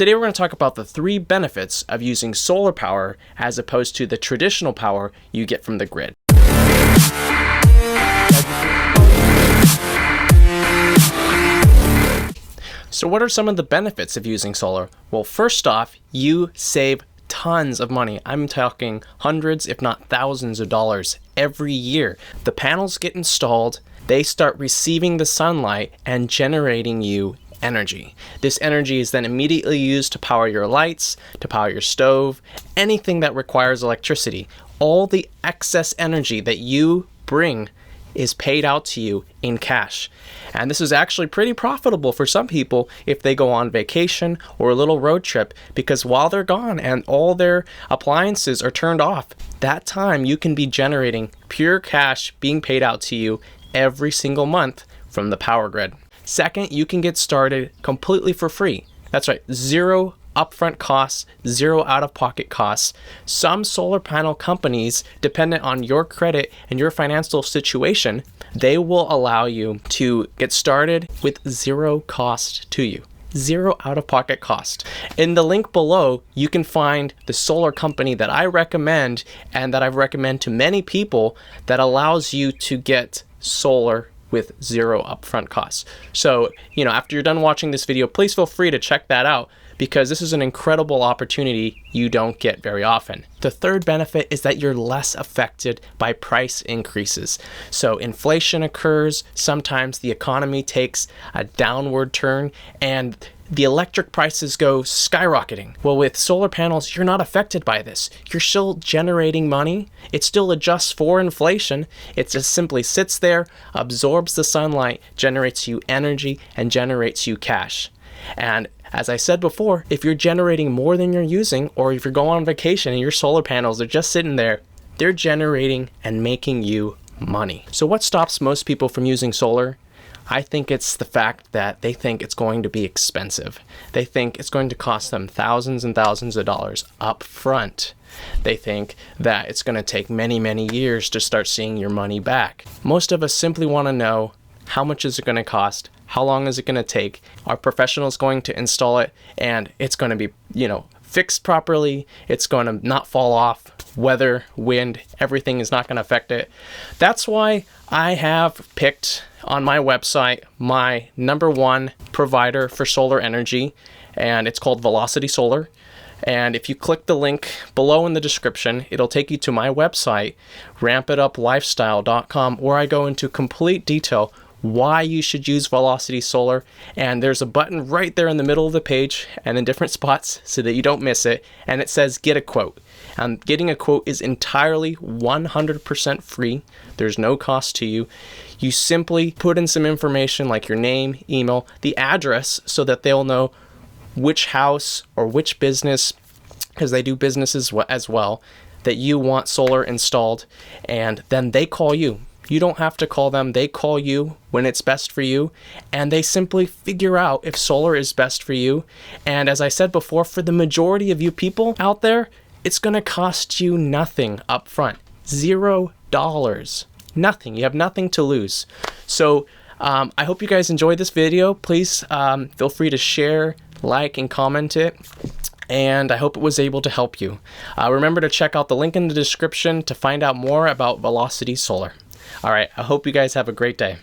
Today we're going to talk about the 3 benefits of using solar power as opposed to the traditional power you get from the grid. So what are some of the benefits of using solar? Well, first off, you save tons of money. I'm talking hundreds, if not thousands of dollars every year. The panels get installed, they start receiving the sunlight and generating you energy. This energy is then immediately used to power your lights, to power your stove, anything that requires electricity. All the excess energy that you bring is paid out to you in cash. And this is actually pretty profitable for some people if they go on vacation or a little road trip, because while they're gone and all their appliances are turned off, that time you can be generating pure cash being paid out to you every single month from the power grid. Second, you can get started completely for free. That's right, 0 upfront costs, 0 out-of-pocket costs. Some solar panel companies, dependent on your credit and your financial situation, they will allow you to get started with 0 cost to you. 0 out-of-pocket cost. In the link below, you can find the solar company that I recommend and that I've recommended to many people that allows you to get solar with 0 upfront costs. So, after you're done watching this video, please feel free to check that out, because this is an incredible opportunity you don't get very often. The third benefit is that you're less affected by price increases. So inflation occurs, sometimes the economy takes a downward turn, and the electric prices go skyrocketing. Well, with solar panels, you're not affected by this. You're still generating money. It still adjusts for inflation. It just simply sits there, absorbs the sunlight, generates you energy, and generates you cash. And as I said before, if you're generating more than you're using, or if you're going on vacation and your solar panels are just sitting there, they're generating and making you money. So what stops most people from using solar? I think it's the fact that they think it's going to be expensive. They think it's going to cost them thousands and thousands of dollars up front. They think that it's going to take many, many years to start seeing your money back. Most of us simply want to know, how much is it going to cost? How long is it going to take? Are professionals going to install it? And it's going to be, fixed properly. It's going to not fall off. Weather, wind, everything is not going to affect it. That's why I have picked on my website my #1 provider for solar energy, and it's called Velocity Solar. And if you click the link below in the description, it'll take you to my website, rampituplifestyle.com, where I go into complete detail why you should use Velocity Solar. And there's a button right there in the middle of the page and in different spots so that you don't miss it. And it says get a quote. And getting a quote is entirely 100% free. There's no cost to you. You simply put in some information like your name, email, the address, so that they'll know which house or which business, because they do businesses as well, that you want solar installed. And then they call you. You don't have to call them. They call you when it's best for you, and they simply figure out if solar is best for you. And as I said before, for the majority of you people out there, it's going to cost you nothing up front. $0. Nothing. You have nothing to lose. So I hope you guys enjoyed this video. Please feel free to share, like, and comment it. And I hope it was able to help you. Remember to check out the link in the description to find out more about Velocity Solar. All right, I hope you guys have a great day.